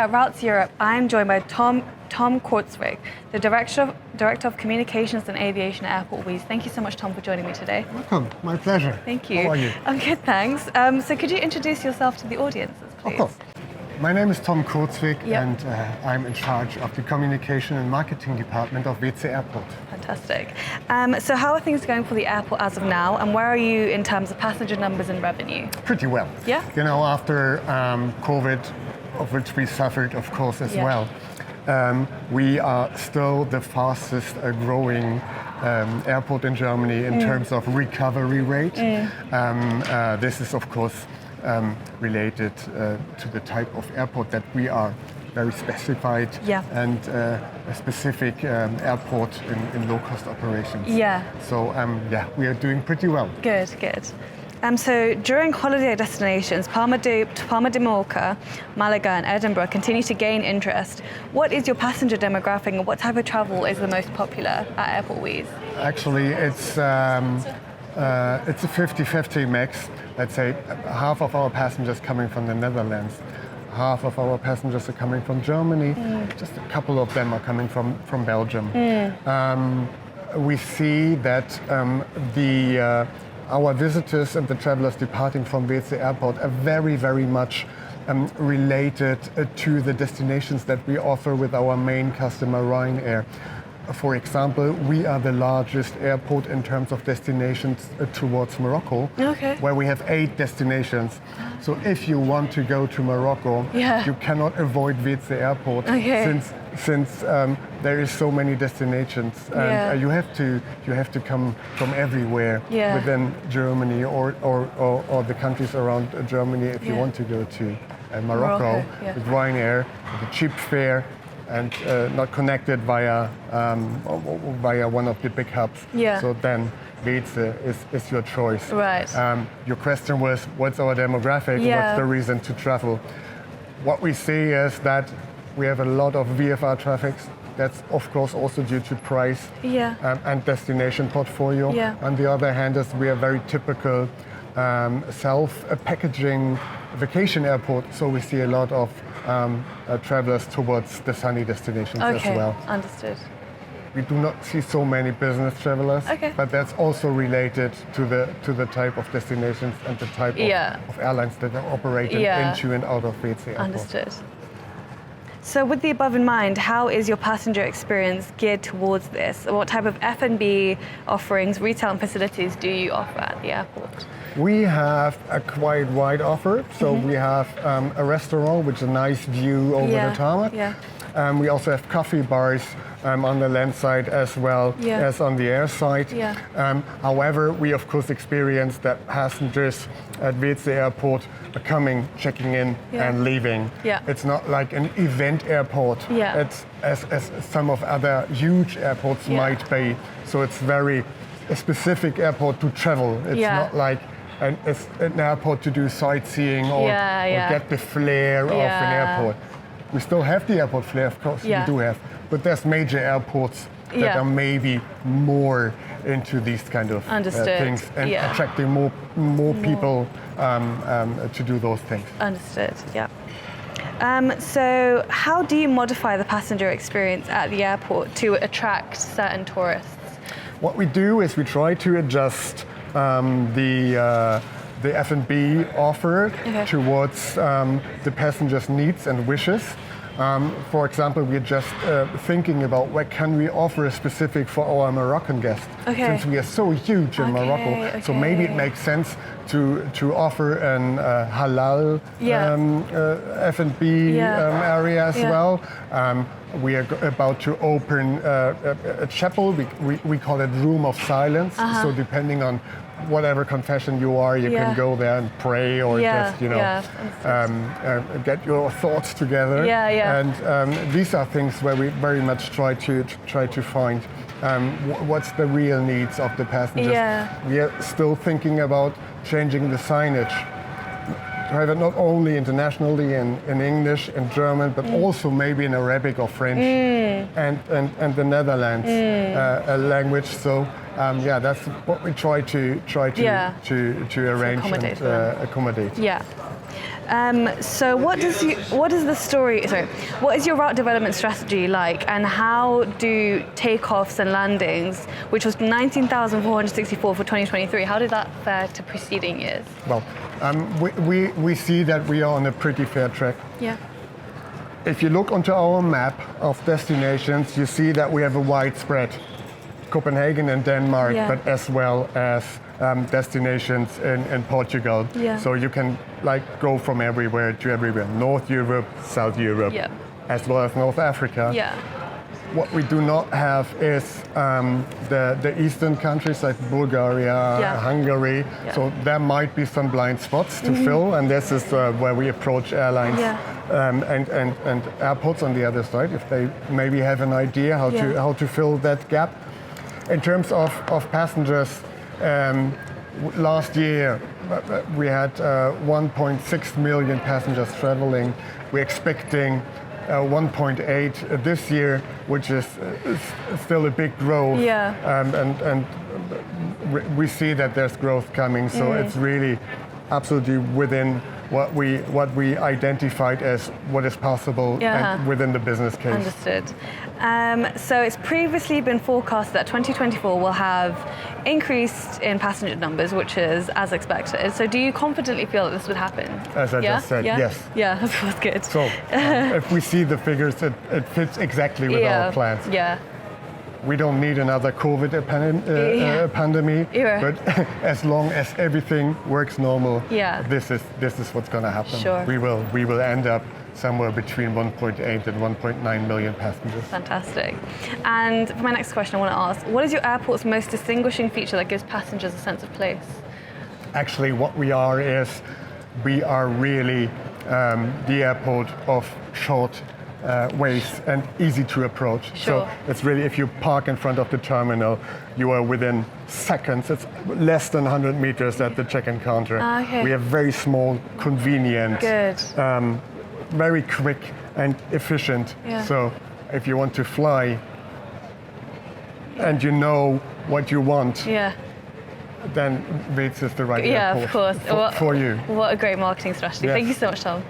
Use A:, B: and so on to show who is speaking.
A: at Routes Europe, I'm joined by Tom Kurzweg, the Director of Communications and Aviation at Airport Weeze. Thank you so much, Tom, for joining me today.
B: Welcome, my pleasure.
A: Thank you.
B: How are you?
A: I'm good, thanks. So could you introduce yourself to the audiences, please?
B: Of course. My name is Tom Kurzweg,
A: Yep.
B: and I'm in charge of the Communication and Marketing Department of Weeze Airport.
A: Fantastic. So how are things going for the airport as of now, and where are you in terms of passenger numbers and revenue?
B: Pretty well.
A: Yeah?
B: You know, after COVID, of which we suffered, of course, as well, we are still the fastest growing airport in Germany in terms of recovery rate. This is, of course, related to the type of airport that we are, very specified and a specific airport in low-cost operations.
A: Yeah.
B: So we are doing pretty well.
A: Good, good. So during holiday destinations, Palma de Mallorca, Malaga and Edinburgh continue to gain interest. What is your passenger demographic and what type of travel is the most popular at Airport Weeze?
B: Actually, it's a 50-50 mix. Let's say half of our passengers coming from the Netherlands, half of our passengers are coming from Germany, just a couple of them are coming from Belgium. We see that our visitors and the travelers departing from Weeze Airport are very, very much related to the destinations that we offer with our main customer, Ryanair. For example, we are the largest airport in terms of destinations towards Morocco, where we have 8 destinations. So if you want to go to Morocco, you cannot avoid Weeze Airport since there is so many destinations, and you have to come from everywhere within Germany or the countries around Germany if you want to go to Morocco with Ryanair, with a cheap fare, and not connected via one of the big hubs. So then Weeze is your choice.
A: Right.
B: Your question was, what's our demographic? What's the reason to travel? What we see is that we have a lot of VFR traffics. That's of course also due to price and destination portfolio. On the other hand, we are very typical self-packaging vacation airport, so we see a lot of travelers towards the sunny destinations as well.
A: Understood.
B: We do not see so many business travelers, but that's also related to the type of destinations and the type of airlines that are operating into and out of Weeze Airport.
A: Understood. So with the above in mind, how is your passenger experience geared towards this? What type of F&B offerings, retail and facilities do you offer at the airport?
B: We have a quite wide offer. So we have a restaurant with a nice view over the tarmac. We also have coffee bars on the land side as well as on the air side. However, we of course experience that passengers at Weeze Airport are coming, checking in and leaving. It's not like an event airport. It's as some of other huge airports might be. So it's very a specific airport to travel. It's not like an airport to do sightseeing or get the flair of an airport. We still have the airport flair, of course, we do have, but there's major airports that are maybe more into these kind of things and attracting more people to do those things.
A: Understood, so how do you modify the passenger experience at the airport to attract certain tourists?
B: What we do is we try to adjust the F&B offer towards the passengers' needs and wishes. For example, we're just thinking about what can we offer specific for our Moroccan guests, since we are so huge in Morocco. So maybe it makes sense to offer an halal F&B area as well. We are about to open a chapel. We call it Room of Silence. So depending on whatever confession you are, you can go there and pray or just, get your thoughts together. And these are things where we very much try to find what's the real needs of the passengers. We are still thinking about changing the signage. Have it not only internationally in English and German, but also maybe in Arabic or French and the Netherlands language. So that's what we try to arrange and accommodate.
A: So what is the story? Sorry, what is your route development strategy like, and how do takeoffs and landings, which was 19,464 for 2023, how did that fare to preceding years?
B: Well, we see that we are on a pretty fair track.
A: Yeah.
B: If you look onto our map of destinations, you see that we have a wide spread. Copenhagen and Denmark,
A: Yeah.
B: but as well as destinations in Portugal.
A: Yeah.
B: So you can like go from everywhere to everywhere. North Europe, South Europe,
A: Yeah.
B: as well as North Africa.
A: Yeah.
B: What we do not have is the eastern countries like Bulgaria,
A: Yeah.
B: Hungary.
A: Yeah.
B: So there might be some blind spots to fill, and this is where we approach airlines
A: Yeah.
B: and airports on the other side, if they maybe have an idea how to fill that gap. In terms of passengers, last year we had 1.6 million passengers traveling. We're expecting 1.8 this year, which is still a big growth.
A: Yeah.
B: And we see that there's growth coming, so it's really absolutely within what we identified as what is possible and within the business case.
A: Understood. So it's previously been forecast that 2024 will have increased in passenger numbers, which is as expected. So do you confidently feel that this would happen?
B: As I just said, yes.
A: Yeah, of course, good.
B: So if we see the figures, it fits exactly with our plans.
A: Yeah.
B: We don't need another COVID pandemic, but as long as everything works normal, this is what's going to happen.
A: Sure.
B: We will end up somewhere between 1.8 and 1.9 million passengers.
A: Fantastic. And for my next question, I want to ask, what is your airport's most distinguishing feature that gives passengers a sense of place?
B: Actually, what we are really the airport of short ways and easy to approach.
A: Sure.
B: So it's really, if you park in front of the terminal, you are within seconds. It's less than 100 meters at the check-in counter.
A: Okay.
B: We have very small, convenient,
A: Good.
B: very quick and efficient.
A: Yeah.
B: So if you want to fly and you know what you want, then Weeze is the right airport
A: of course.
B: for you.
A: What a great marketing strategy.
B: Yes.
A: Thank you so much, Tom.